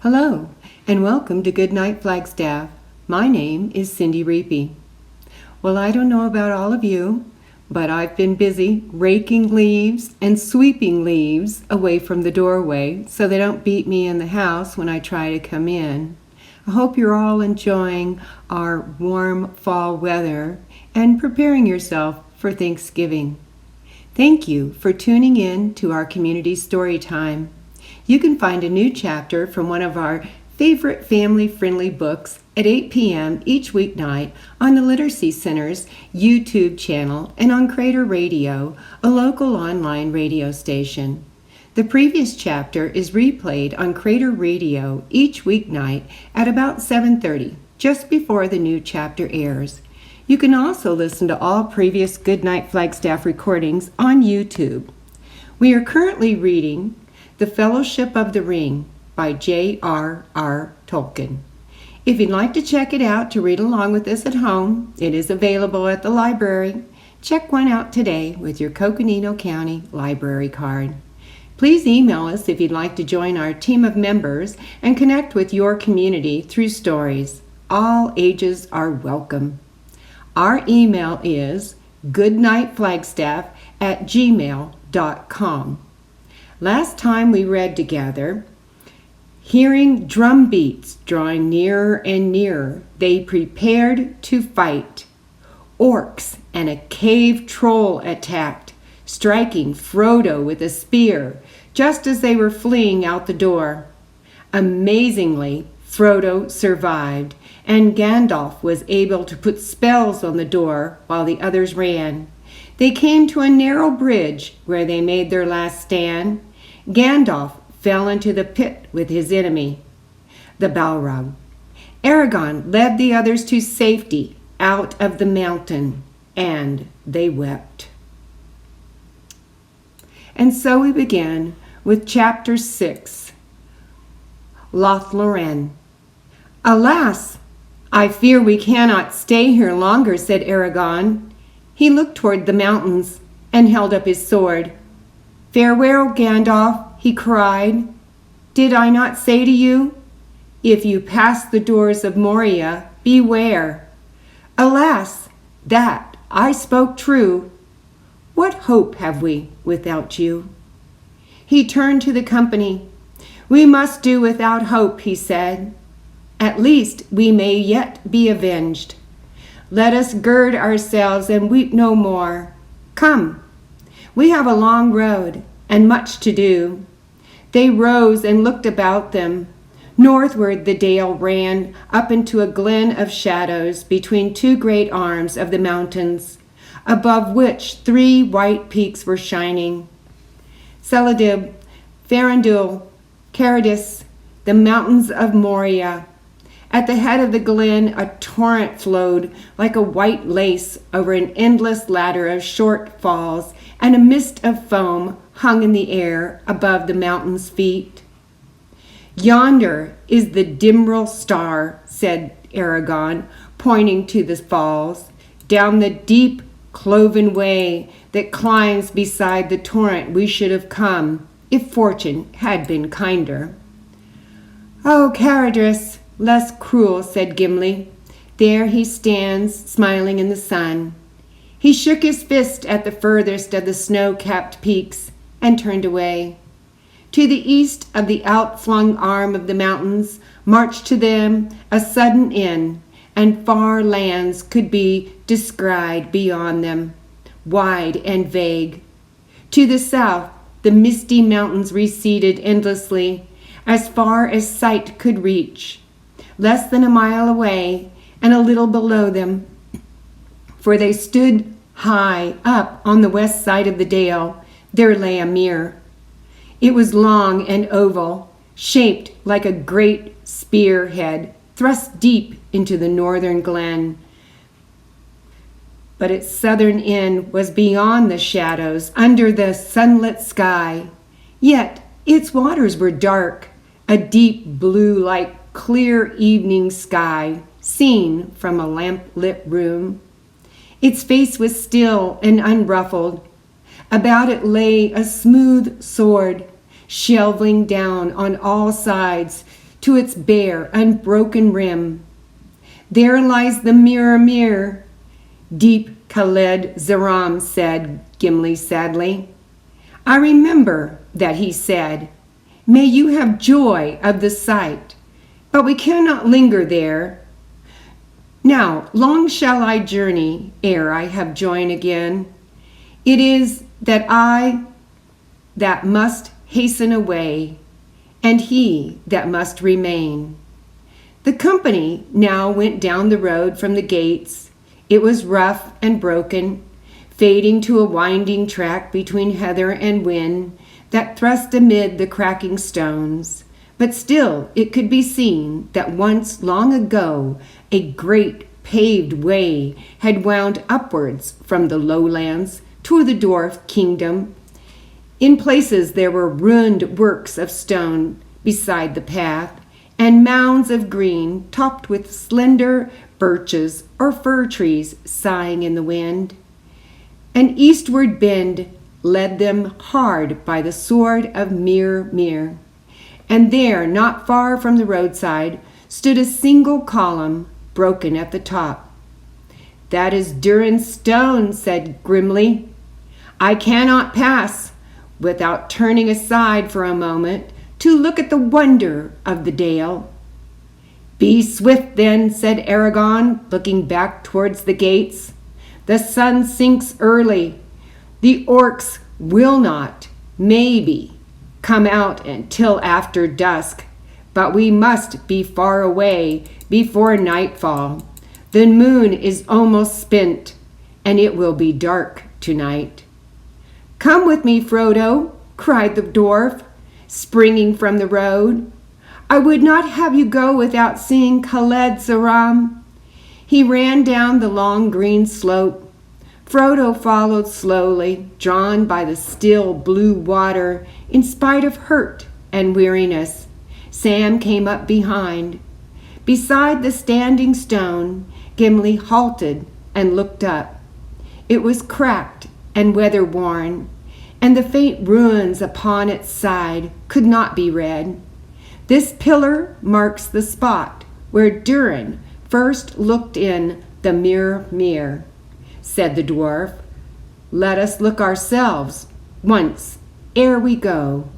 Hello, and welcome to Goodnight Flagstaff. My name is Cyndi Riepe. Well, I don't know about all of you, but I've been busy raking leaves and sweeping leaves away from the doorway so they don't beat me in the house when I try to come in. I hope you're all enjoying our warm fall weather and preparing yourself for Thanksgiving. Thank you for tuning in to our community story time. You can find a new chapter from one of our favorite family-friendly books at 8 p.m. each weeknight on the Literacy Center's YouTube channel and on Crater Radio, a local online radio station. The previous chapter is replayed on Crater Radio each weeknight at about 7:30, just before the new chapter airs. You can also listen to all previous Goodnight Flagstaff recordings on YouTube. We are currently reading The Fellowship of the Ring by J.R.R. Tolkien. If you'd like to check it out to read along with us at home, it is available at the library. Check one out today with your Coconino County library card. Please email us if you'd like to join our team of members and connect with your community through stories. All ages are welcome. Our email is goodnightflagstaff@gmail.com. Last time we read together, hearing drum beats drawing nearer and nearer, they prepared to fight. Orcs and a cave troll attacked, striking Frodo with a spear just as they were fleeing out the door. Amazingly, Frodo survived, and Gandalf was able to put spells on the door while the others ran. They came to a narrow bridge where they made their last stand. Gandalf fell into the pit with his enemy, the Balrog. Aragorn led the others to safety out of the mountain, and they wept. And so we begin with Chapter 6, Lothlorien. "Alas, I fear we cannot stay here longer," said Aragorn. He looked toward the mountains and held up his sword. "Farewell, Gandalf," he cried. "Did I not say to you, if you pass the doors of Moria, beware? Alas, that I spoke true. What hope have we without you?" He turned to the company. "We must do without hope," he said. "At least we may yet be avenged. Let us gird ourselves and weep no more. Come, we have a long road and much to do." They rose and looked about them. Northward the dale ran up into a glen of shadows between two great arms of the mountains, above which 3 white peaks were shining. Celadib, Farandul, Caradis, the mountains of Moria. At the head of the glen, a torrent flowed like a white lace over an endless ladder of short falls, and a mist of foam hung in the air above the mountain's feet. "Yonder is the Dimril star," said Aragorn, pointing to the falls, "down the deep cloven way that climbs beside the torrent we should have come, if fortune had been kinder." "Oh, Caradris, less cruel," said Gimli. "There he stands, smiling in the sun." He shook his fist at the furthest of the snow-capped peaks and turned away. To the east of the outflung arm of the mountains marched to them a sudden end, and far lands could be descried beyond them, wide and vague. To the south, the misty mountains receded endlessly, as far as sight could reach. Less than a mile away, and a little below them, for they stood high up on the west side of the dale, there lay a mere. It was long and oval, shaped like a great spearhead thrust deep into the northern glen. But its southern end was beyond the shadows, under the sunlit sky. Yet its waters were dark, a deep blue like clear evening sky, seen from a lamp-lit room. Its face was still and unruffled. About it lay a smooth sword, shelving down on all sides to its bare, unbroken rim. There lies the mirror, deep Khaled Zaram, said Gimli sadly. I remember that he said, may you have joy of the sight, but we cannot linger there. Now long shall I journey ere I have joy again. It is that I that must hasten away, and he that must remain. The company now went down the road from the gates. It was rough and broken, fading to a winding track between heather and whin that thrust amid the cracking stones. But still it could be seen that once long ago a great paved way had wound upwards from the lowlands to the dwarf kingdom. In places there were ruined works of stone beside the path, and mounds of green topped with slender birches or fir trees sighing in the wind. An eastward bend led them hard by the sword of Mir, and there, not far from the roadside, stood a single column, broken at the top. That is Durin's stone, said grimly. I cannot pass without turning aside for a moment to look at the wonder of the dale. Be swift then, said Aragon, looking back towards the gates. The sun sinks early. The orcs will not, maybe, come out until after dusk, but we must be far away before nightfall. The moon is almost spent, and it will be dark tonight. Come with me, Frodo, cried the dwarf, springing from the road. I would not have you go without seeing Khaled Zaram. He ran down the long green slope. Frodo followed slowly, drawn by the still blue water, in spite of hurt and weariness. Sam came up behind. Beside the standing stone, Gimli halted and looked up. It was cracked and weather-worn, and the faint ruins upon its side could not be read. This pillar marks the spot where Durin first looked in the mirror, said the dwarf. Let us look ourselves once ere we go.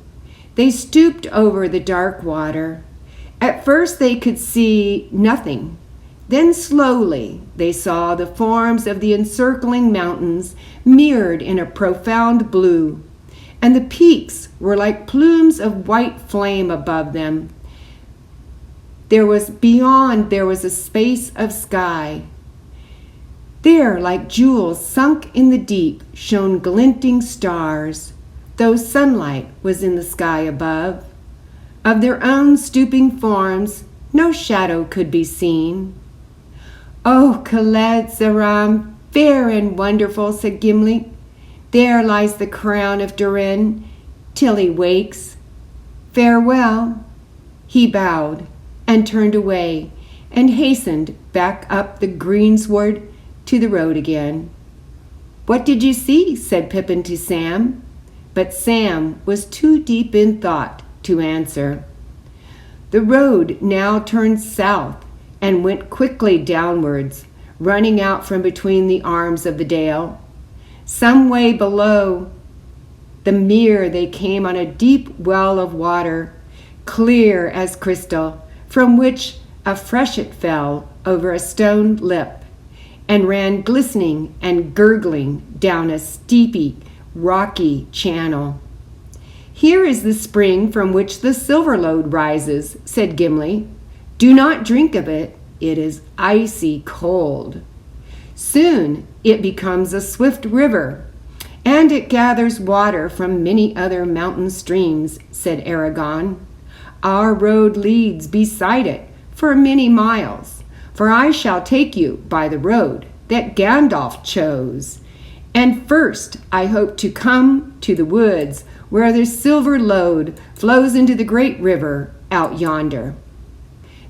They stooped over the dark water. At first they could see nothing. Then slowly they saw the forms of the encircling mountains mirrored in a profound blue, and the peaks were like plumes of white flame above them. Beyond there was a space of sky. There, like jewels sunk in the deep, shone glinting stars, though sunlight was in the sky above. Of their own stooping forms, no shadow could be seen. Oh, Khaled Zaram, fair and wonderful, said Gimli. There lies the crown of Durin, till he wakes. Farewell. He bowed and turned away and hastened back up the greensward to the road again. What did you see? Said Pippin to Sam. But Sam was too deep in thought to answer. The road now turned south and went quickly downwards, running out from between the arms of the dale. Some way below the mere they came on a deep well of water, clear as crystal, from which a freshet fell over a stone lip and ran glistening and gurgling down a steepy, rocky channel. Here is the spring from which the Silverlode rises, said Gimli. Do not drink of it. It is icy cold. Soon it becomes a swift river, and it gathers water from many other mountain streams, said Aragon. Our road leads beside it for many miles, for I shall take you by the road that Gandalf chose. And first I hope to come to the woods where the silver lode flows into the great river out yonder.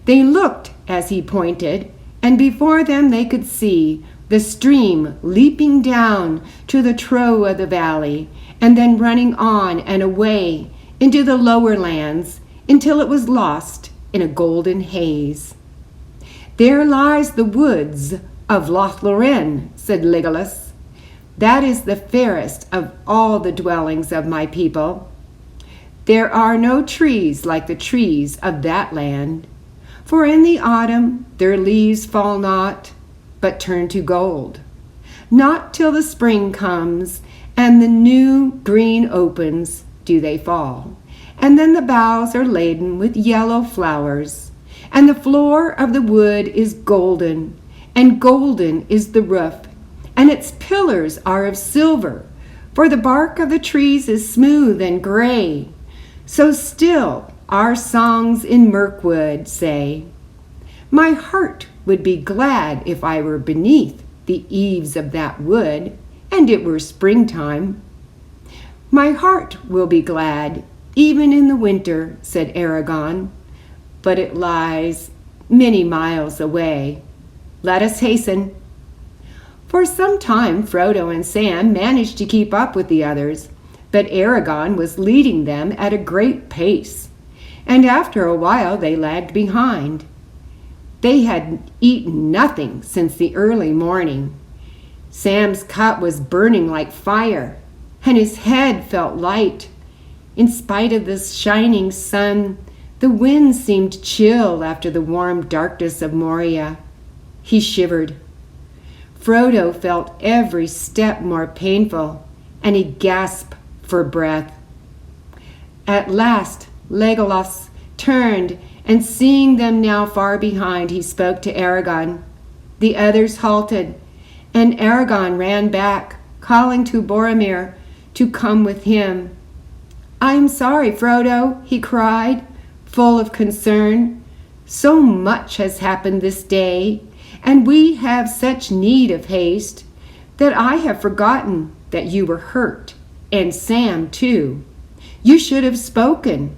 They looked as he pointed, and before them they could see the stream leaping down to the trough of the valley, and then running on and away into the lower lands until it was lost in a golden haze. "There lies the woods of Lothlorien," said Legolas. "That is the fairest of all the dwellings of my people. There are no trees like the trees of that land, for in the autumn their leaves fall not, but turn to gold. Not till the spring comes and the new green opens do they fall, and then the boughs are laden with yellow flowers, and the floor of the wood is golden, and golden is the roof, and its pillars are of silver, for the bark of the trees is smooth and gray. So still our songs in Mirkwood say, my heart would be glad if I were beneath the eaves of that wood, and it were springtime." "My heart will be glad, even in the winter," said Aragorn, "but it lies many miles away. Let us hasten." For some time Frodo and Sam managed to keep up with the others, but Aragorn was leading them at a great pace, and after a while they lagged behind. They had eaten nothing since the early morning. Sam's cup was burning like fire, and his head felt light. In spite of the shining sun, the wind seemed chill after the warm darkness of Moria. He shivered. Frodo felt every step more painful, and he gasped for breath. At last Legolas turned, and seeing them now far behind, he spoke to Aragorn. The others halted, and Aragorn ran back, calling to Boromir to come with him. "I am sorry, Frodo," he cried, full of concern. "So much has happened this day, and we have such need of haste, that I have forgotten that you were hurt, and Sam too. You should have spoken.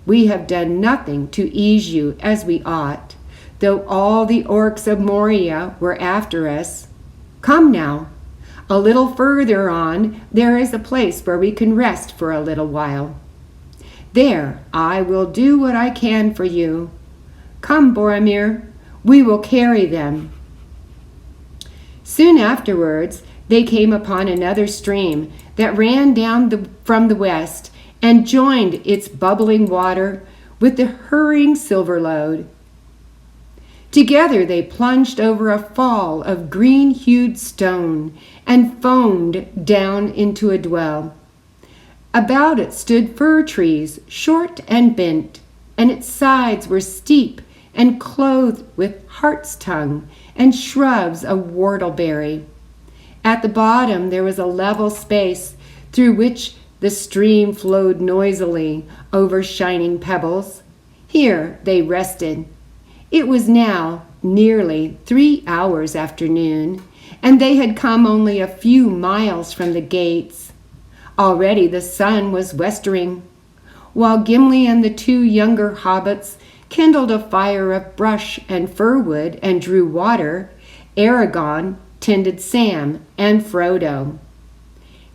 We have done nothing to ease you as we ought, though all the orcs of Moria were after us. Come now. A little further on there is a place where we can rest for a little while. There I will do what I can for you. Come, Boromir, we will carry them." Soon afterwards they came upon another stream that ran down from the west, and joined its bubbling water with the hurrying Silverlode. Together they plunged over a fall of green-hued stone and foamed down into a dell. About it stood fir trees, short and bent, and its sides were steep and clothed with hart's tongue and shrubs of whortleberry. At the bottom there was a level space through which the stream flowed noisily over shining pebbles. Here they rested. It was now nearly 3 hours after noon, and they had come only a few miles from the gates. Already the sun was westering. While Gimli and the 2 younger hobbits kindled a fire of brush and firwood and drew water, Aragorn tended Sam and Frodo.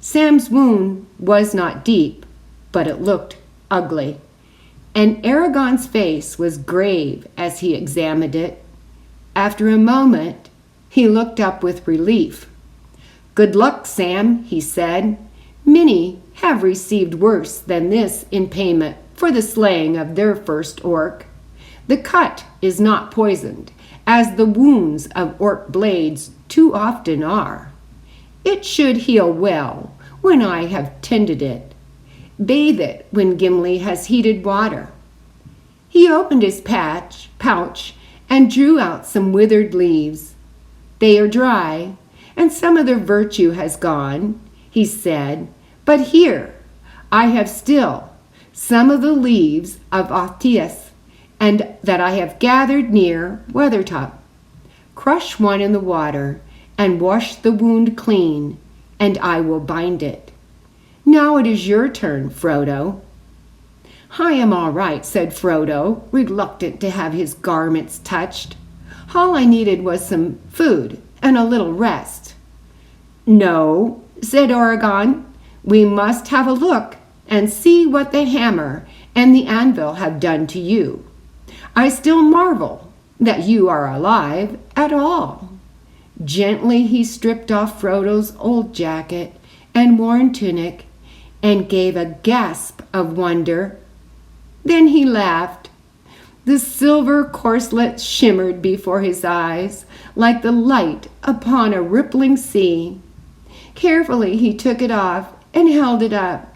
Sam's wound was not deep, but it looked ugly, and Aragorn's face was grave as he examined it. After a moment, he looked up with relief. "Good luck, Sam," he said. "Many have received worse than this in payment for the slaying of their first orc. The cut is not poisoned, as the wounds of orc blades too often are. It should heal well when I have tended it. Bathe it when Gimli has heated water." He opened his pouch and drew out some withered leaves. "They are dry, and some of their virtue has gone," he said, "but here I have still some of the leaves of Otius, and that I have gathered near Weathertop. Crush one in the water and wash the wound clean, and I will bind it. Now it is your turn, Frodo." "I am all right," said Frodo, reluctant to have his garments touched. "All I needed was some food and a little rest." "No," said Aragorn, "we must have a look and see what the hammer and the anvil have done to you. I still marvel that you are alive at all." Gently he stripped off Frodo's old jacket and worn tunic and gave a gasp of wonder. Then he laughed. The silver corselet shimmered before his eyes like the light upon a rippling sea. Carefully he took it off and held it up,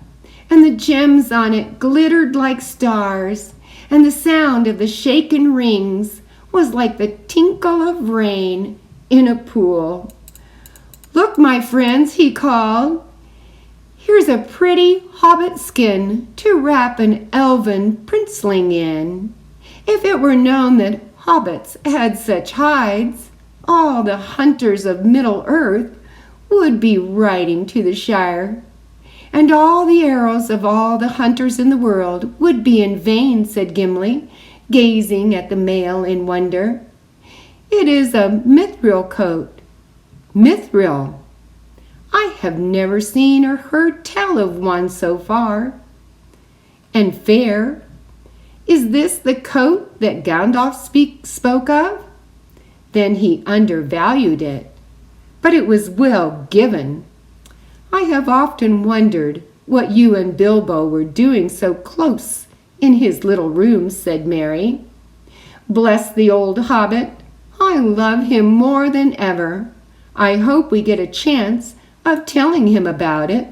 and the gems on it glittered like stars, and the sound of the shaken rings was like the tinkle of rain in a pool. "Look, my friends," he called. "Here's a pretty hobbit skin to wrap an elven princeling in. If it were known that hobbits had such hides, all the hunters of Middle-earth would be riding to the Shire, and all the arrows of all the hunters in the world would be in vain," said Gimli, gazing at the mail in wonder. "It is a mithril coat." "Mithril? I have never seen or heard tell of one so far." "And fair? Is this the coat that Gandalf spoke of?" Then he undervalued it, but it was well given. "I have often wondered what you and Bilbo were doing so close in his little room," said Merry. "Bless the old hobbit, I love him more than ever. I hope we get a chance of telling him about it."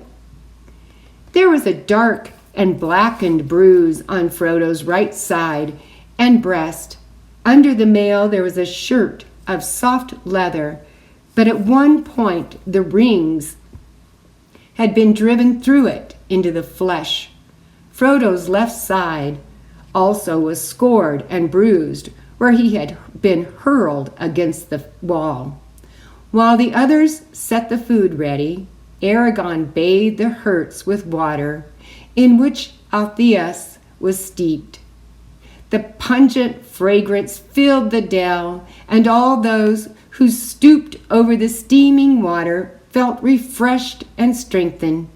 There was a dark and blackened bruise on Frodo's right side and breast. Under the mail there was a shirt of soft leather, but at one point the rings had been driven through it into the flesh. Frodo's left side also was scored and bruised where he had been hurled against the wall. While the others set the food ready, Aragorn bathed the hurts with water in which Althæus was steeped. The pungent fragrance filled the dell, and all those who stooped over the steaming water felt refreshed and strengthened.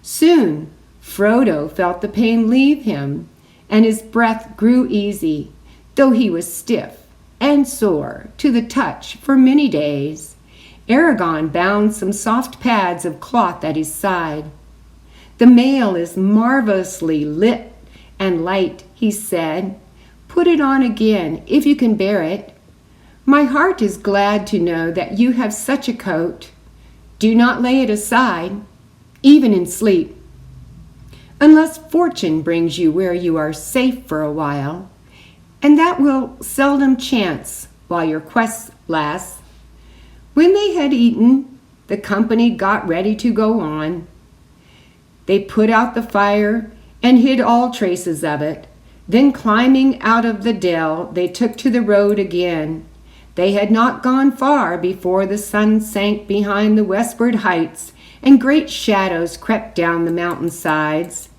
Soon Frodo felt the pain leave him, and his breath grew easy, though he was stiff and sore to the touch for many days. Aragorn bound some soft pads of cloth at his side. "The mail is marvelously lit and light," he said. "Put it on again if you can bear it. My heart is glad to know that you have such a coat. Do not lay it aside, even in sleep, unless fortune brings you where you are safe for a while, and that will seldom chance while your quest lasts." When they had eaten, the company got ready to go on. They put out the fire and hid all traces of it. Then, climbing out of the dell, they took to the road again. They had not gone far before the sun sank behind the westward heights, and great shadows crept down the mountain sides.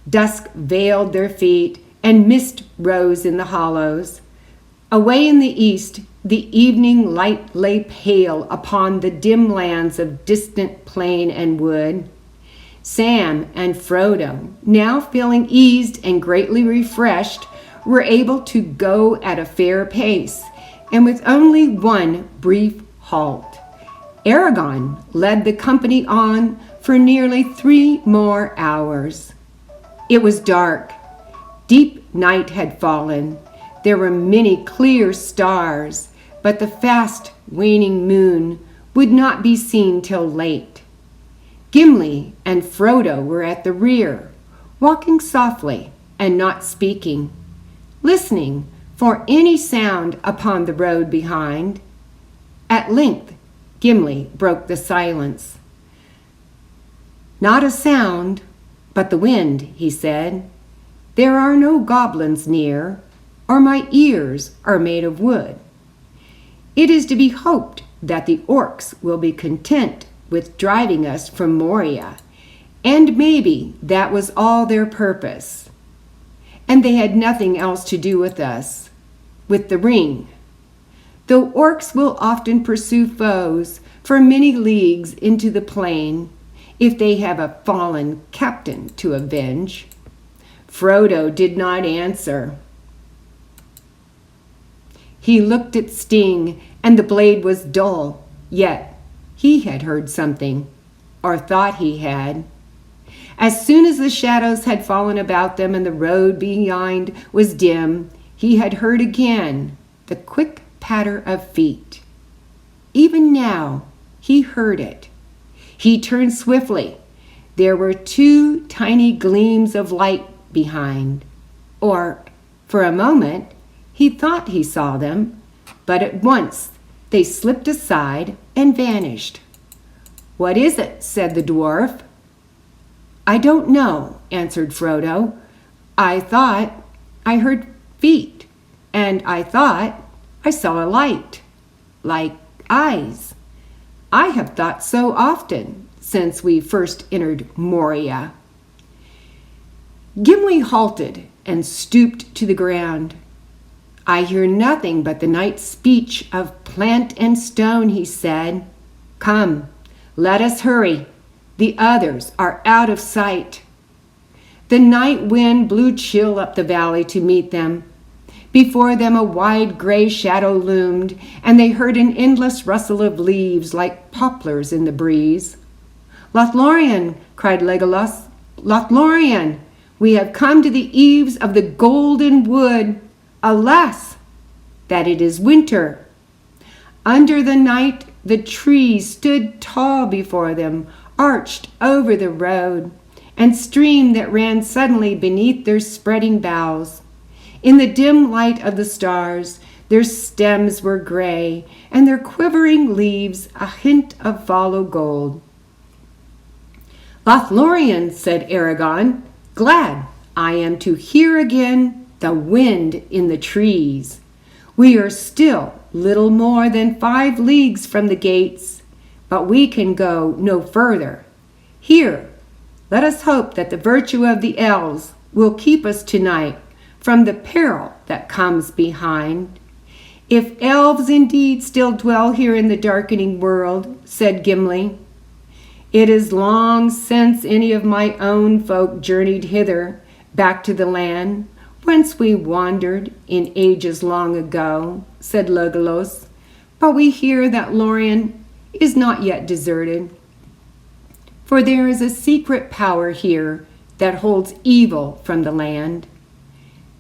Dusk veiled their feet, and mist rose in the hollows. Away in the east, the evening light lay pale upon the dim lands of distant plain and wood. Sam and Frodo, now feeling eased and greatly refreshed, were able to go at a fair pace, and with only one brief halt. Aragorn led the company on for nearly 3 more hours. It was dark. Deep night had fallen. There were many clear stars, but the fast waning moon would not be seen till late. Gimli and Frodo were at the rear, walking softly and not speaking, listening for any sound upon the road behind. At length, Gimli broke the silence. "Not a sound, but the wind," he said. "There are no goblins near, or my ears are made of wood. It is to be hoped that the orcs will be content with driving us from Moria, and maybe that was all their purpose, and they had nothing else to do with us, with the ring. Though orcs will often pursue foes for many leagues into the plain, if they have a fallen captain to avenge." Frodo did not answer. He looked at Sting, and the blade was dull, yet he had heard something, or thought he had. As soon as the shadows had fallen about them and the road behind was dim, he had heard again the quick patter of feet. Even now he heard it. He turned swiftly. There were two tiny gleams of light behind. Or, for a moment, he thought he saw them, but at once they slipped aside and vanished. "What is it?" said the dwarf. "I don't know," answered Frodo. "I thought I heard feet, and I thought I saw a light, like eyes. I have thought so often since we first entered Moria." Gimli halted and stooped to the ground. "I hear nothing but the night's speech of plant and stone," he said. "Come, let us hurry. The others are out of sight." The night wind blew chill up the valley to meet them. Before them a wide gray shadow loomed, and they heard an endless rustle of leaves like poplars in the breeze. "Lothlorien!" cried Legolas. "Lothlorien! We have come to the eaves of the golden wood. Alas, that it is winter." Under the night the trees stood tall before them, arched over the road, and stream that ran suddenly beneath their spreading boughs. In the dim light of the stars, their stems were gray, and their quivering leaves a hint of fallow gold. "Lothlorien," said Aragorn, "glad I am to hear again the wind in the trees. We are still little more than 5 leagues from the gates, but we can go no further. Here, let us hope that the virtue of the elves will keep us tonight from the peril that comes behind." "If elves indeed still dwell here in the darkening world," said Gimli. "It is long since any of my own folk journeyed hither, back to the land whence we wandered in ages long ago," said Legolas. "But we hear that Lorien is not yet deserted. For there is a secret power here that holds evil from the land.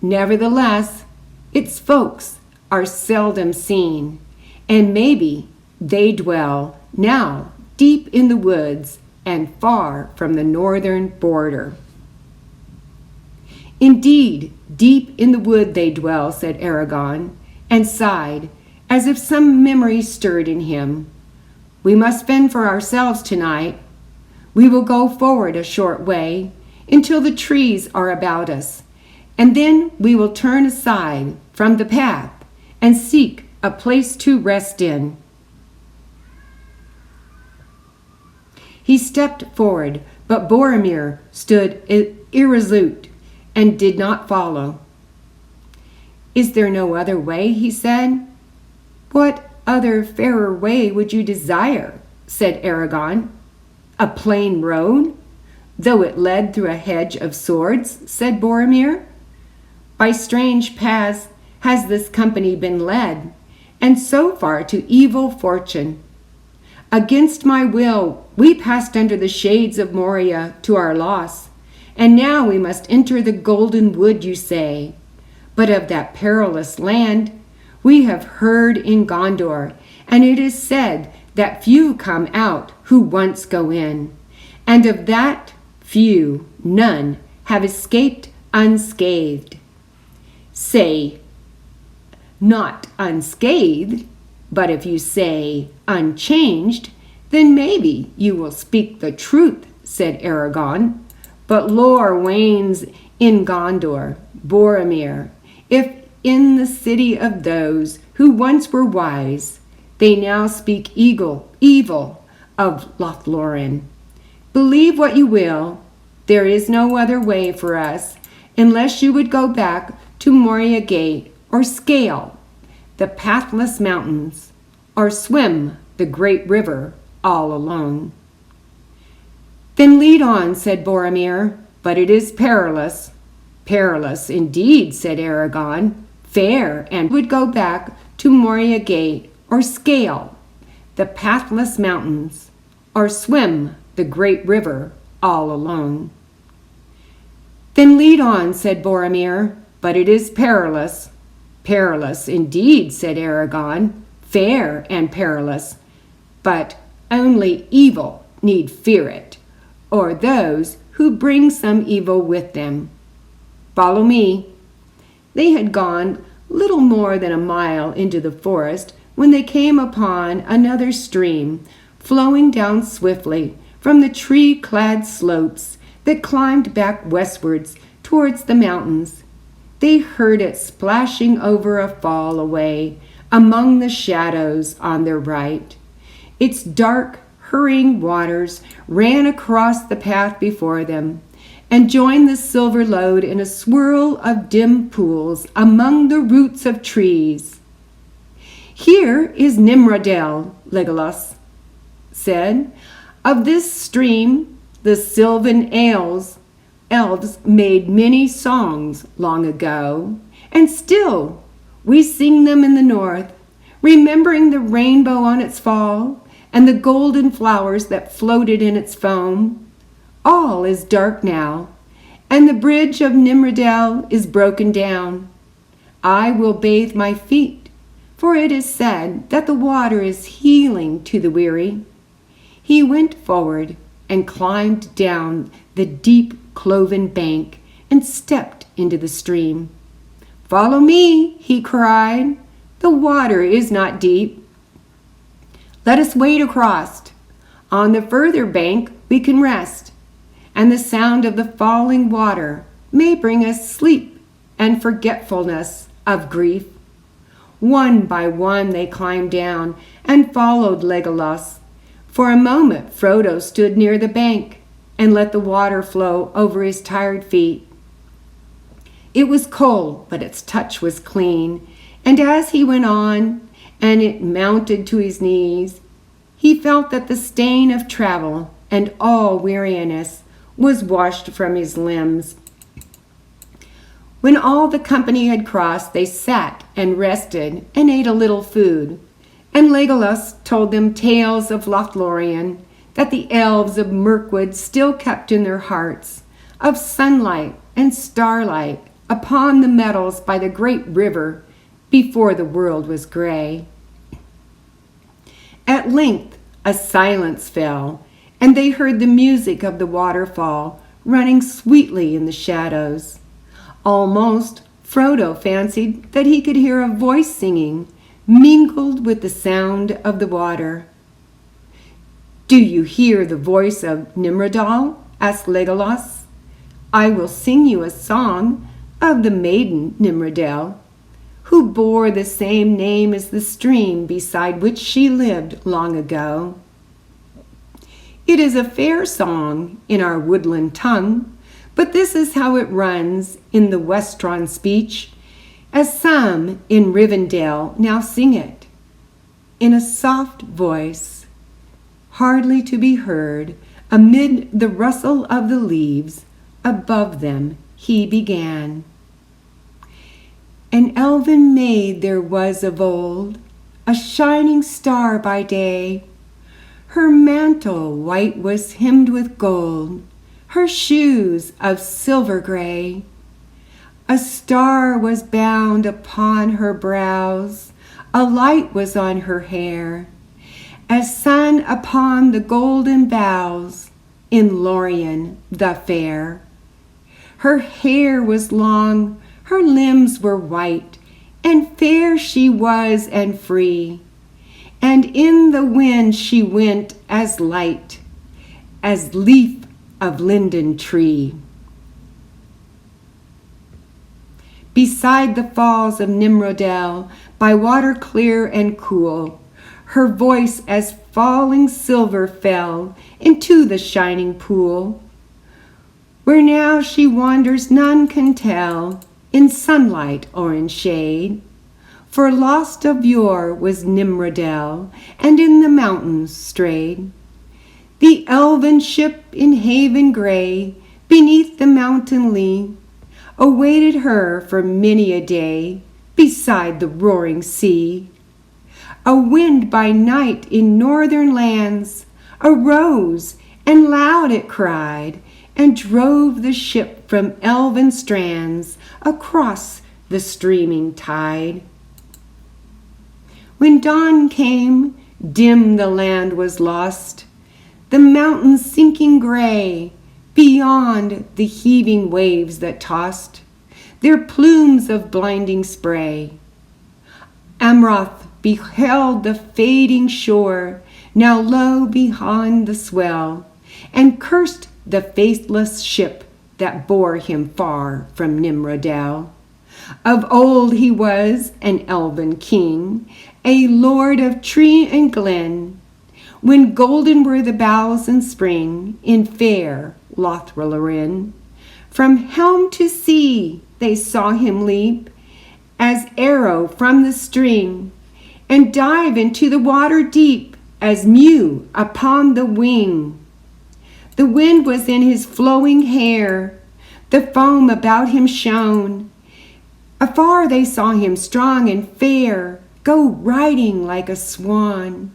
Nevertheless, its folks are seldom seen, and maybe they dwell now deep in the woods and far from the northern border." "Indeed, deep in the wood they dwell," said Aragorn, and sighed, as if some memory stirred in him. "We must fend for ourselves tonight. We will go forward a short way, until the trees are about us, and then we will turn aside from the path and seek a place to rest in." He stepped forward, but Boromir stood irresolute and did not follow. "Is there no other way?" he said. "What other fairer way would you desire?" said Aragorn. "A plain road, though it led through a hedge of swords," said Boromir. "By strange paths has this company been led, and so far to evil fortune. Against my will, we passed under the shades of Moria to our loss, and now we must enter the golden wood, you say. But of that perilous land we have heard in Gondor, and it is said that few come out who once go in, and of that few none have escaped unscathed. Say not unscathed, but if you say unchanged, then maybe you will speak the truth," said Aragorn. "But lore wanes in Gondor, Boromir, if in the city of those who once were wise, they now speak evil of Lothlorien. Believe what you will, there is no other way for us, unless you would go back to Moria Gate, or scale the pathless mountains, or swim the great river all alone." "Then lead on," said Boromir, "but it is perilous." "Perilous indeed," said Aragorn. "Fair, and would go back to Moria Gate, or scale the pathless mountains, or swim the great river all alone. Then lead on, said Boromir, but it is perilous. Perilous indeed, said Aragon, fair and perilous, but only evil need fear it, or those who bring some evil with them. Follow me. They had gone little more than a mile into the forest when they came upon another stream flowing down swiftly from the tree-clad slopes that climbed back westwards towards the mountains. They heard it splashing over a fall away among the shadows on their right. Its dark, hurrying waters ran across the path before them and joined the silver lode in a swirl of dim pools among the roots of trees. Here is Nimrodel, Legolas said. Of this stream the Sylvan elves made many songs long ago, and still we sing them in the north, remembering the rainbow on its fall and the golden flowers that floated in its foam. All is dark now, and the bridge of Nimrodel is broken down. I will bathe my feet, for it is said that the water is healing to the weary. He went forward and climbed down the deep cloven bank and stepped into the stream. Follow me, he cried. The water is not deep. Let us wade across. On the further bank we can rest, and the sound of the falling water may bring us sleep and forgetfulness of grief. One by one they climbed down and followed Legolas. For a moment Frodo stood near the bank and let the water flow over his tired feet. It was cold, but its touch was clean, and as he went on and it mounted to his knees, he felt that the stain of travel and all weariness was washed from his limbs. When all the company had crossed, they sat and rested and ate a little food, and Legolas told them tales of Lothlorien that the elves of Mirkwood still kept in their hearts, of sunlight and starlight upon the meadows by the great river before the world was gray. At length a silence fell, and they heard the music of the waterfall running sweetly in the shadows. Almost Frodo fancied that he could hear a voice singing, mingled with the sound of the water. "Do you hear the voice of Nimrodel?" asked Legolas. "I will sing you a song of the maiden Nimrodel, who bore the same name as the stream beside which she lived long ago. It is a fair song in our woodland tongue, but this is how it runs in the Westron speech, as some in Rivendell now sing it. In a soft voice, hardly to be heard amid the rustle of the leaves above them, he began. An elven maid there was of old, a shining star by day. Her mantle white was hemmed with gold, her shoes of silver gray. A star was bound upon her brows, a light was on her hair, as sun upon the golden boughs in Lorien the fair. Her hair was long, her limbs were white, and fair she was and free, and in the wind she went as light as leaf of linden tree. Beside the falls of Nimrodel, by water clear and cool, her voice as falling silver fell into the shining pool. Where now she wanders none can tell, in sunlight or in shade, for lost of yore was Nimrodel, and in the mountains strayed. The elven ship in haven gray, beneath the mountain lee, awaited her for many a day, beside the roaring sea. A wind by night in northern lands arose, and loud it cried, and drove the ship from elven strands across the streaming tide. When dawn came, dim the land was lost, the mountains sinking gray, beyond the heaving waves that tossed their plumes of blinding spray. Amroth beheld the fading shore, now low behind the swell, and cursed the faithless ship that bore him far from Nimrodel. Of old he was an elven king, a lord of tree and glen, when golden were the boughs in spring in fair Lothlorien. From helm to sea they saw him leap as arrow from the string, and dive into the water deep as mew upon the wing. The wind was in his flowing hair, the foam about him shone. Afar they saw him strong and fair, go riding like a swan.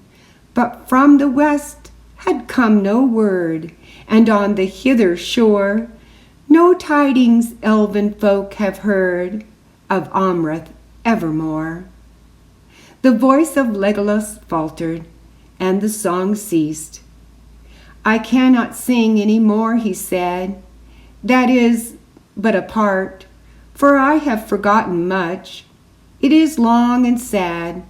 But from the west had come no word, and on the hither shore no tidings elven folk have heard of Amroth evermore. The voice of Legolas faltered, and the song ceased. I cannot sing any more, he said. That is but a part, for I have forgotten much. It is long and sad,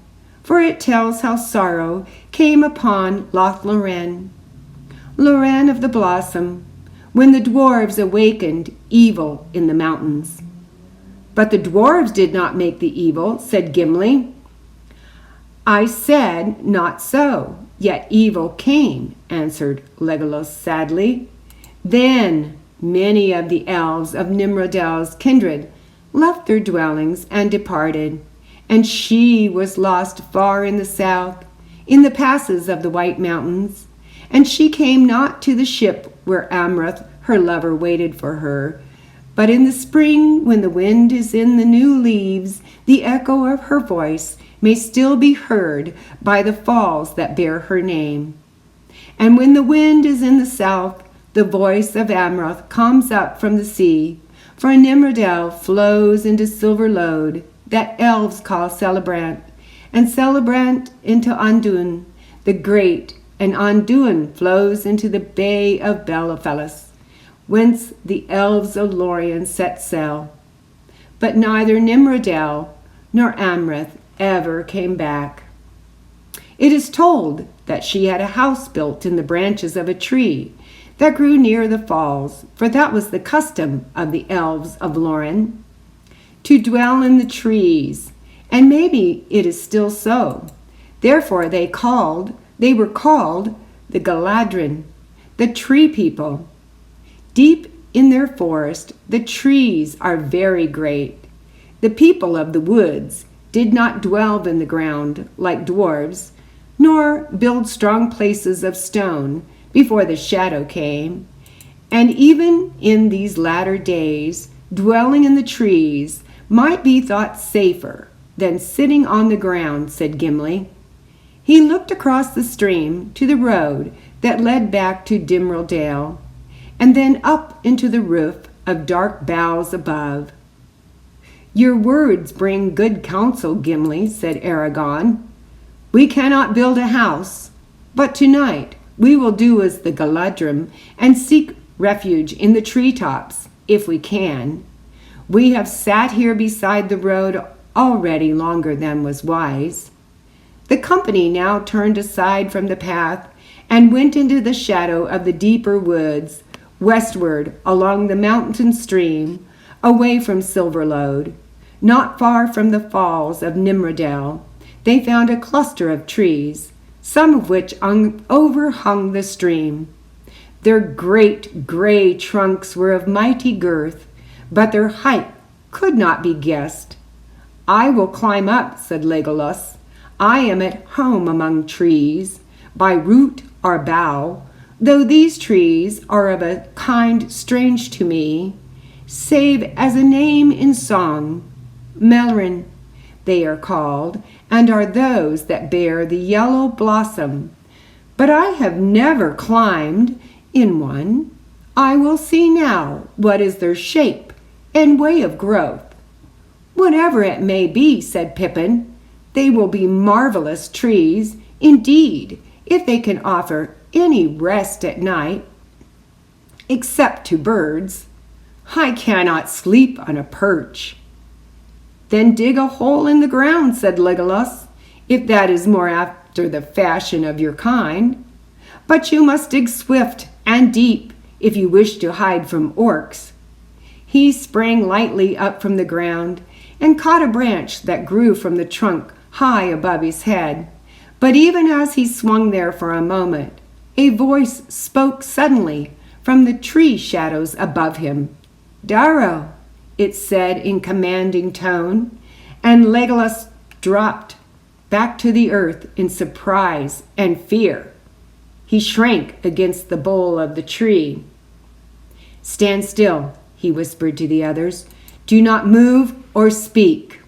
for it tells how sorrow came upon Lothlorien, Loren of the Blossom, when the dwarves awakened evil in the mountains. But the dwarves did not make the evil, said Gimli. I said not so, yet evil came, answered Legolas sadly. Then many of the elves of Nimrodel's kindred left their dwellings and departed, and she was lost far in the south, in the passes of the White Mountains, and she came not to the ship where Amroth, her lover, waited for her. But in the spring, when the wind is in the new leaves, the echo of her voice may still be heard by the falls that bear her name. And when the wind is in the south, the voice of Amroth comes up from the sea, for Nimrodel flows into Silverlode, that elves call Celebrant, and Celebrant into Anduin the Great, and Anduin flows into the Bay of Bellefellis, whence the elves of Lorien set sail. But neither Nimrodel nor Amroth ever came back. It is told that she had a house built in the branches of a tree that grew near the falls, for that was the custom of the elves of Lorien, to dwell in the trees, and maybe it is still so. Therefore they were called the Galadrin, the tree people. Deep in their forest, the trees are very great. The people of the woods did not dwell in the ground like dwarves, nor build strong places of stone before the shadow came. And even in these latter days, dwelling in the trees might be thought safer than sitting on the ground, said Gimli. He looked across the stream to the road that led back to Dimrildale, and then up into the roof of dark boughs above. Your words bring good counsel, Gimli, said Aragorn. We cannot build a house, but tonight we will do as the Galadrim and seek refuge in the treetops, if we can. We have sat here beside the road already longer than was wise. The company now turned aside from the path and went into the shadow of the deeper woods, westward along the mountain stream, away from Silverlode. Not far from the falls of Nimrodel, they found a cluster of trees, some of which overhung the stream. Their great gray trunks were of mighty girth, but their height could not be guessed. I will climb up, said Legolas. I am at home among trees, by root or bough, though these trees are of a kind strange to me, save as a name in song. Melrin, they are called, and are those that bear the yellow blossom. But I have never climbed in one. I will see now what is their shape and way of growth. Whatever it may be, said Pippin, they will be marvelous trees, indeed, if they can offer any rest at night, except to birds. I cannot sleep on a perch. Then dig a hole in the ground, said Legolas, if that is more after the fashion of your kind. But you must dig swift and deep if you wish to hide from orcs. He sprang lightly up from the ground and caught a branch that grew from the trunk high above his head. But even as he swung there for a moment, a voice spoke suddenly from the tree shadows above him. "Darrow," it said in commanding tone, and Legolas dropped back to the earth in surprise and fear. He shrank against the bole of the tree. "Stand still," he whispered to the others. "Do not move or speak."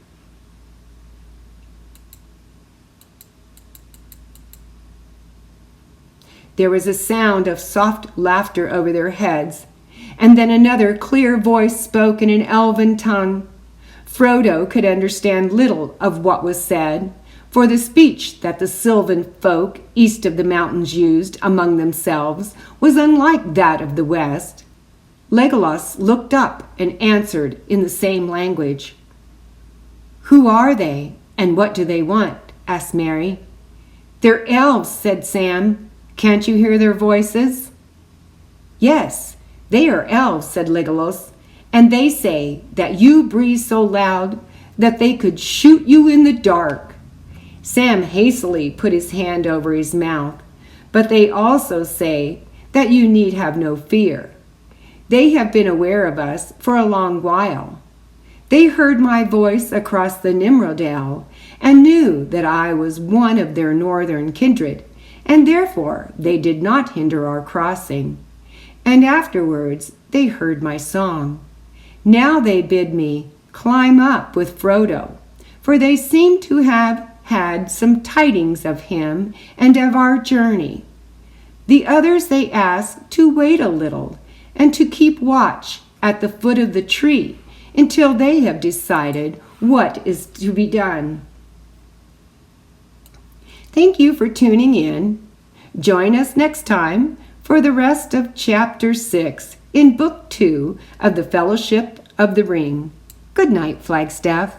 There was a sound of soft laughter over their heads, and then another clear voice spoke in an elven tongue. Frodo could understand little of what was said, for the speech that the sylvan folk east of the mountains used among themselves was unlike that of the west. Legolas looked up and answered in the same language. "Who are they, and what do they want?" asked Merry. "They're elves," said Sam. "Can't you hear their voices?" "Yes, they are elves," said Legolas, "and they say that you breathe so loud that they could shoot you in the dark." Sam hastily put his hand over his mouth, "But they also say that you need have no fear. They have been aware of us for a long while. They heard my voice across the Nimrodale and knew that I was one of their northern kindred, and therefore they did not hinder our crossing. And afterwards they heard my song. Now they bid me climb up with Frodo, for they seem to have had some tidings of him and of our journey. The others they ask to wait a little and to keep watch at the foot of the tree until they have decided what is to be done." Thank you for tuning in. Join us next time for the rest of Chapter 6 in Book 2 of the Fellowship of the Ring. Good night, Flagstaff.